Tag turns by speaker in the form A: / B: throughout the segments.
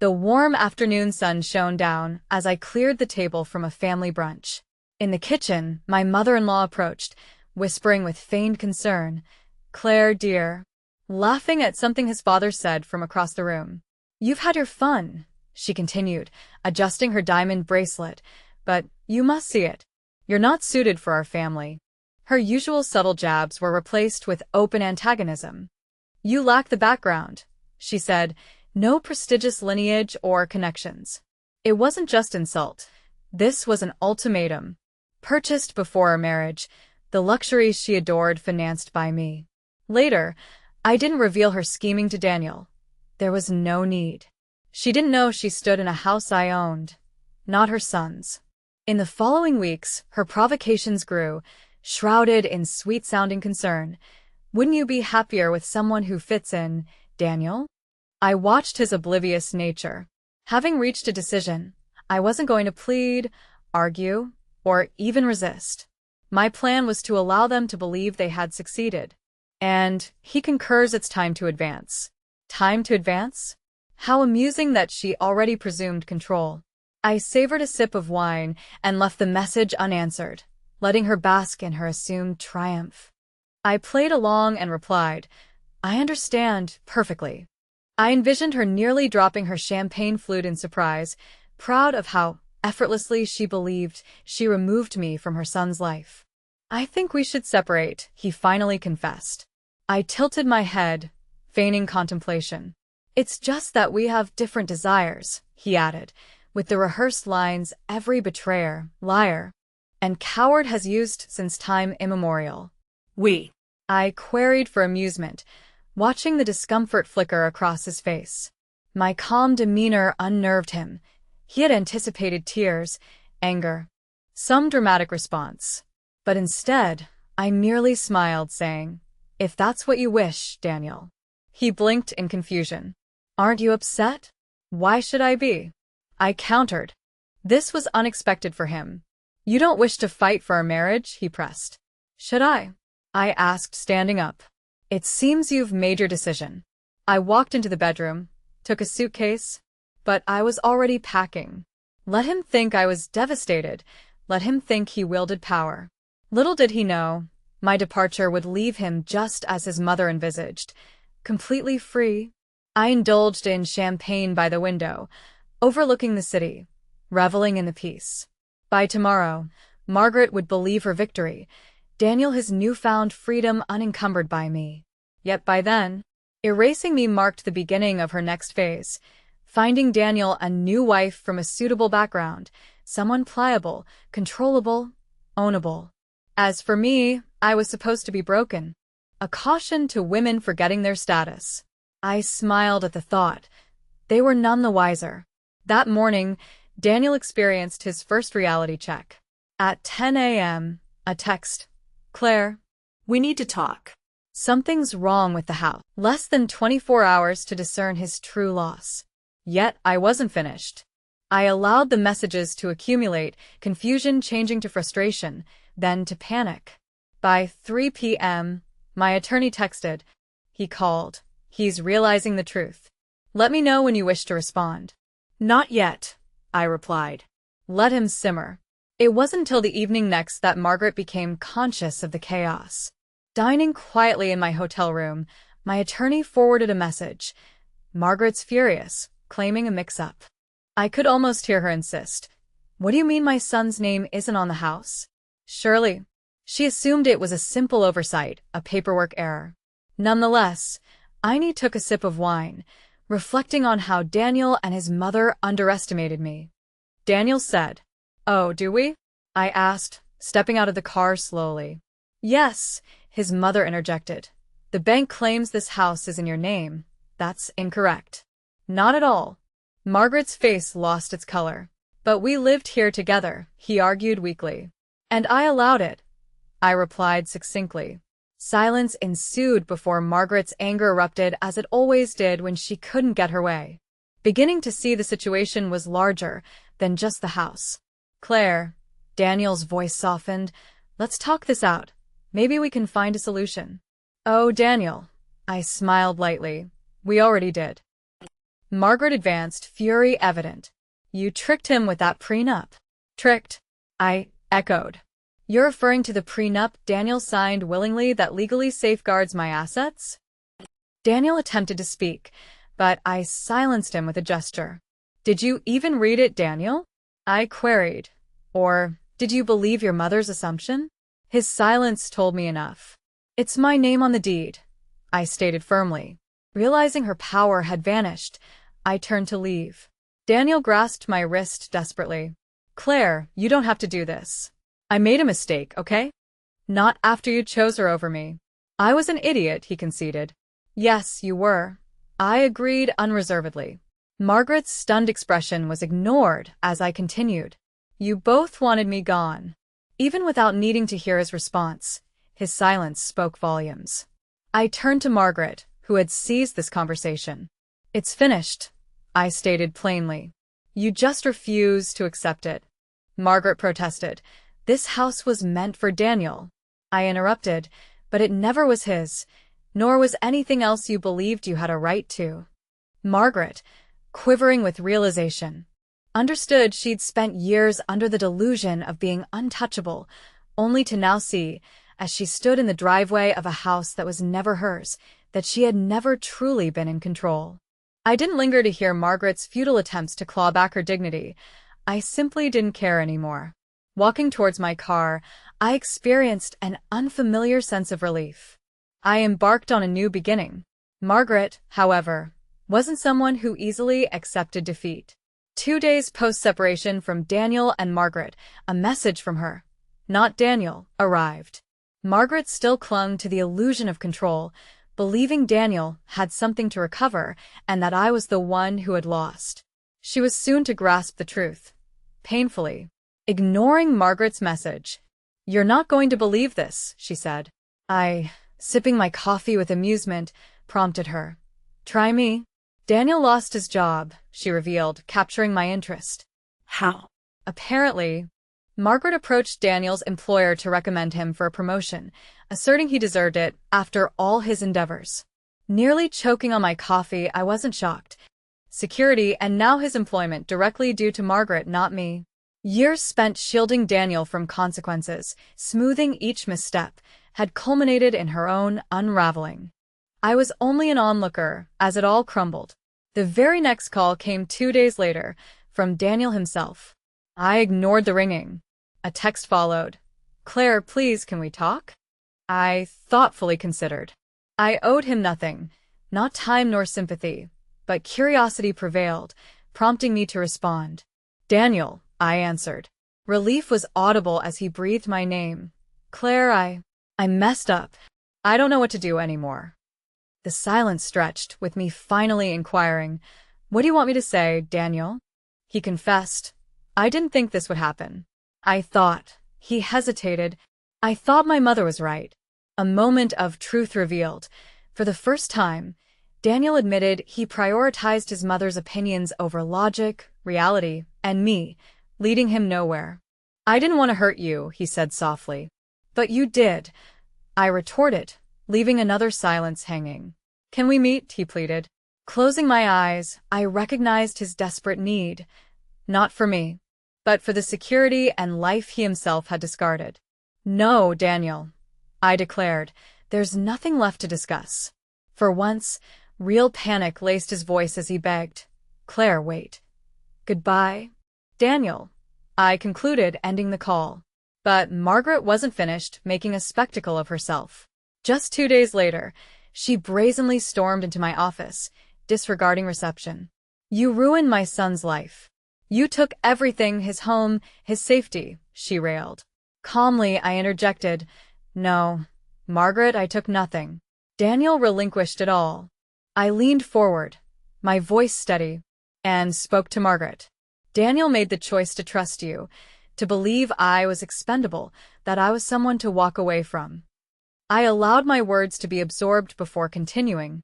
A: The warm afternoon sun shone down as I cleared the table from a family brunch. In the kitchen, my mother-in-law approached, whispering with feigned concern, "Claire, dear," laughing at something his father said from across the room. "You've had your fun," she continued, adjusting her diamond bracelet, "but you must see it. You're not suited for our family." Her usual subtle jabs were replaced with open antagonism. "You lack the background," she said, "no prestigious lineage or connections." It wasn't just insult. This was an ultimatum. Purchased before our marriage, the luxuries she adored financed by me. Later, I didn't reveal her scheming to Daniel. There was no need. She didn't know she stood in a house I owned, not her son's. In the following weeks, her provocations grew, shrouded in sweet-sounding concern. "Wouldn't you be happier with someone who fits in, Daniel?" I watched his oblivious nature. Having reached a decision, I wasn't going to plead, argue, or even resist. My plan was to allow them to believe they had succeeded. And he concurs it's time to advance. Time to advance? How amusing that she already presumed control. I savored a sip of wine and left the message unanswered, letting her bask in her assumed triumph. I played along and replied, "I understand perfectly." I envisioned her nearly dropping her champagne flute in surprise, proud of how effortlessly she believed she removed me from her son's life. "I think we should separate," he finally confessed. I tilted my head, feigning contemplation. "It's just that we have different desires," he added, with the rehearsed lines every betrayer, liar, and coward has used since time immemorial.
B: "We?"
A: I queried for amusement, watching the discomfort flicker across his face. My calm demeanor unnerved him. He had anticipated tears, anger, some dramatic response. But instead, I merely smiled, saying, "If that's what you wish, Daniel." He blinked in confusion. "Aren't you upset?" "Why should I be?" I countered. This was unexpected for him. "You don't wish to fight for our marriage?" he pressed. "Should I?" I asked, standing up. "It seems you've made your decision." I walked into the bedroom, took a suitcase, but I was already packing. Let him think I was devastated. Let him think he wielded power. Little did he know, my departure would leave him just as his mother envisaged, completely free. I indulged in champagne by the window, overlooking the city, reveling in the peace. By tomorrow, Margaret would believe her victory, Daniel his newfound freedom unencumbered by me. Yet by then, erasing me marked the beginning of her next phase, finding Daniel a new wife from a suitable background, someone pliable, controllable, ownable. As for me, I was supposed to be broken. A caution to women forgetting their status. I smiled at the thought. They were none the wiser. That morning, Daniel experienced his first reality check. At 10 a.m., a text. "Claire,
B: We need to talk."
A: something's wrong with the house." Less than 24 hours to discern his true loss. Yet I wasn't finished. I allowed the messages to accumulate, confusion changing to frustration, then to panic. By 3 p.m., my attorney texted. He called. "He's realizing the truth. Let me know when you wish to respond." "Not yet," I replied. Let him simmer. It wasn't until the evening next that Margaret became conscious of the chaos. Dining quietly in my hotel room, my attorney forwarded a message. "Margaret's furious, claiming a mix-up." I could almost hear her insist. "What do you mean my son's name isn't on the house?" "Surely." She assumed it was a simple oversight, a paperwork error. Nonetheless, I took a sip of wine, reflecting on how Daniel and his mother underestimated me. Daniel said, "Oh, do we?" I asked, stepping out of the car slowly. "Yes," his mother interjected. "The bank claims this house is in your name. That's incorrect." "Not at all." Margaret's face lost its color. "But we lived here together," he argued weakly. "And I allowed it," I replied succinctly. Silence ensued before Margaret's anger erupted as it always did when she couldn't get her way. Beginning to see the situation was larger than just the house. "Claire," Daniel's voice softened, "let's talk this out. Maybe we can find a solution." "Oh, Daniel," I smiled lightly. "We already did." Margaret advanced, fury evident. You tricked him with that prenup. Tricked? I echoed. You're referring to the prenup Daniel signed willingly that legally safeguards my assets? Daniel attempted to speak, but I silenced him with a gesture. Did you even read it, Daniel? I queried. Or did you believe your mother's assumption? His silence told me enough. It's my name on the deed, I stated firmly. Realizing her power had vanished, I turned to leave. Daniel grasped my wrist desperately. Claire, you don't have to do this. I made a mistake, okay? Not after you chose her over me. I was an idiot, he conceded. Yes, you were. I agreed unreservedly. Margaret's stunned expression was ignored as I continued. You both wanted me gone. Even without needing to hear his response, his silence spoke volumes. I turned to Margaret, who had seized this conversation. It's finished, I stated plainly. You just refuse to accept it. Margaret protested. This house was meant for Daniel. I interrupted, but it never was his, nor was anything else you believed you had a right to. Margaret, quivering with realization, understood she'd spent years under the delusion of being untouchable, only to now see, as she stood in the driveway of a house that was never hers, that she had never truly been in control. I didn't linger to hear Margaret's futile attempts to claw back her dignity. I simply didn't care anymore. Walking towards my car, I experienced an unfamiliar sense of relief. I embarked on a new beginning. Margaret, however, wasn't someone who easily accepted defeat. 2 days post-separation from Daniel and Margaret, a message from her, not Daniel, arrived. Margaret still clung to the illusion of control, believing Daniel had something to recover and that I was the one who had lost. She was soon to grasp the truth. Painfully. Ignoring Margaret's message. You're not going to believe this, she said. I, sipping my coffee with amusement, prompted her. Try me. Daniel lost his job, she revealed, capturing my interest.
B: How?
A: Apparently, Margaret approached Daniel's employer to recommend him for a promotion, asserting he deserved it after all his endeavors. Nearly choking on my coffee, I wasn't shocked. Security and now his employment directly due to Margaret, not me. Years spent shielding Daniel from consequences, smoothing each misstep, had culminated in her own unraveling. I was only an onlooker as it all crumbled. The very next call came 2 days later, from Daniel himself. I ignored the ringing. A text followed. Claire, please, can we talk? I thoughtfully considered. I owed him nothing, not time nor sympathy, but curiosity prevailed, prompting me to respond. Daniel, I answered. Relief was audible as he breathed my name. Claire, I messed up. I don't know what to do anymore. The silence stretched, with me finally inquiring, What do you want me to say, Daniel? He confessed. I didn't think this would happen. I thought. He hesitated. I thought my mother was right. A moment of truth revealed. For the first time, Daniel admitted he prioritized his mother's opinions over logic, reality, and me, leading him nowhere. I didn't want to hurt you, he said softly. But you did, I retorted, leaving another silence hanging. Can we meet? He pleaded. Closing my eyes, I recognized his desperate need. Not for me, but for the security and life he himself had discarded. No, Daniel, I declared. There's nothing left to discuss. For once, real panic laced his voice as he begged. Claire, wait. Goodbye, Daniel, I concluded, ending the call. But Margaret wasn't finished making a spectacle of herself. Just 2 days later, she brazenly stormed into my office, disregarding reception. You ruined my son's life. You took everything, his home, his safety, she railed. Calmly, I interjected, No, Margaret, I took nothing. Daniel relinquished it all. I leaned forward, my voice steady, and spoke to Margaret. Daniel made the choice to trust you, to believe I was expendable, that I was someone to walk away from. I allowed my words to be absorbed before continuing.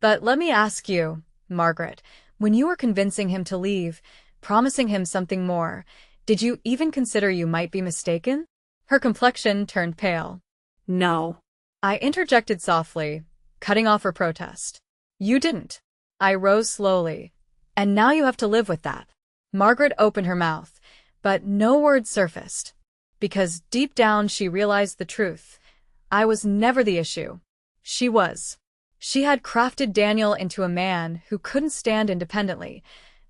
A: But let me ask you, Margaret, when you were convincing him to leave, promising him something more, did you even consider you might be mistaken? Her complexion turned pale.
B: No.
A: I interjected softly, cutting off her protest. You didn't. I rose slowly, And now you have to live with that. Margaret opened her mouth, but no words surfaced. Because deep down she realized the truth. I was never the issue. She was. She had crafted Daniel into a man who couldn't stand independently,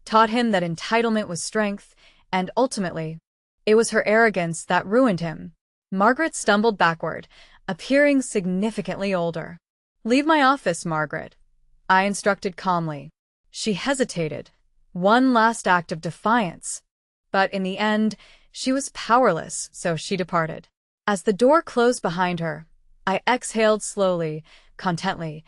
A: taught him that entitlement was strength, and ultimately, it was her arrogance that ruined him. Margaret stumbled backward, appearing significantly older. "Leave my office, Margaret," I instructed calmly. She hesitated. One last act of defiance. But in the end, she was powerless, so she departed. As the door closed behind her, I exhaled slowly, contently.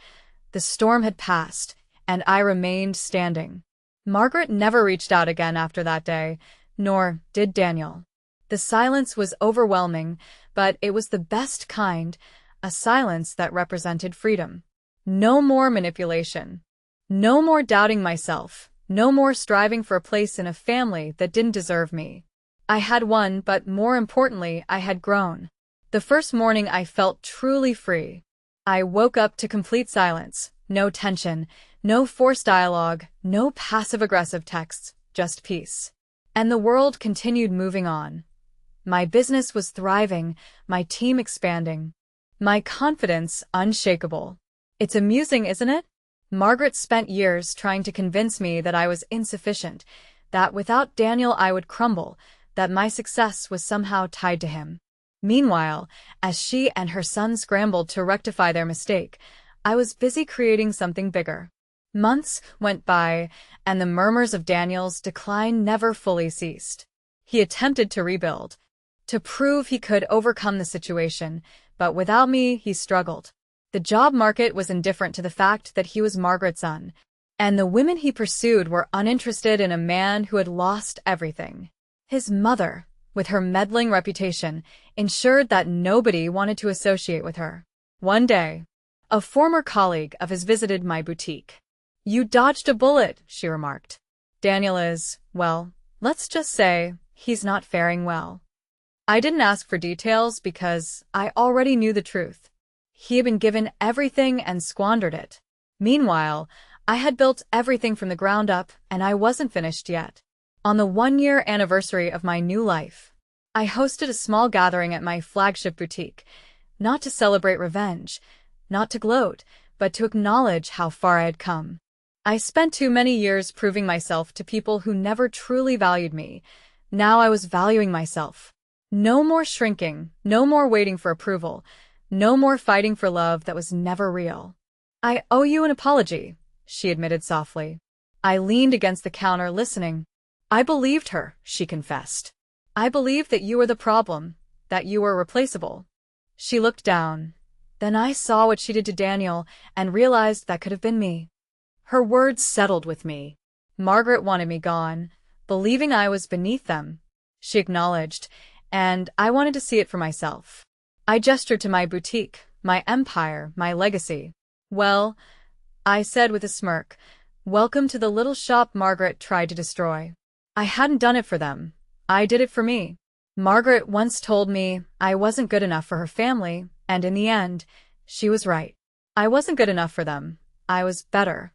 A: The storm had passed, and I remained standing. Margaret never reached out again after that day, nor did Daniel. The silence was overwhelming, but it was the best kind, a silence that represented freedom. No more manipulation. No more doubting myself. No more striving for a place in a family that didn't deserve me. I had won, but more importantly, I had grown. The first morning I felt truly free. I woke up to complete silence, no tension, no forced dialogue, no passive-aggressive texts, just peace. And the world continued moving on. My business was thriving, my team expanding, my confidence unshakable. It's amusing, isn't it? Margaret spent years trying to convince me that I was insufficient, that without Daniel I would crumble, that my success was somehow tied to him. Meanwhile, as she and her son scrambled to rectify their mistake, I was busy creating something bigger. Months went by, and the murmurs of Daniel's decline never fully ceased. He attempted to rebuild, to prove he could overcome the situation, but without me he struggled. The job market was indifferent to the fact that he was Margaret's son, and the women he pursued were uninterested in a man who had lost everything. His mother, with her meddling reputation, ensured that nobody wanted to associate with her. One day, a former colleague of his visited my boutique. "You dodged a bullet," she remarked. "Daniel is, well, let's just say, he's not faring well." I didn't ask for details because I already knew the truth. He had been given everything and squandered it. Meanwhile, I had built everything from the ground up, and I wasn't finished yet. On the 1-year anniversary of my new life, I hosted a small gathering at my flagship boutique, not to celebrate revenge, not to gloat, but to acknowledge how far I had come. I spent too many years proving myself to people who never truly valued me. Now I was valuing myself. No more shrinking, no more waiting for approval, no more fighting for love that was never real. "I owe you an apology," she admitted softly. I leaned against the counter listening. "I believed her," she confessed. "I believed that you were the problem, that you were replaceable." She looked down. Then I saw what she did to Daniel and realized that could have been me. Her words settled with me. Margaret wanted me gone, believing I was beneath them. She acknowledged, and I wanted to see it for myself. I gestured to my boutique, my empire, my legacy. "Well," I said with a smirk, "welcome to the little shop Margaret tried to destroy." I hadn't done it for them. I did it for me. Margaret once told me I wasn't good enough for her family, and in the end, she was right. I wasn't good enough for them. I was better.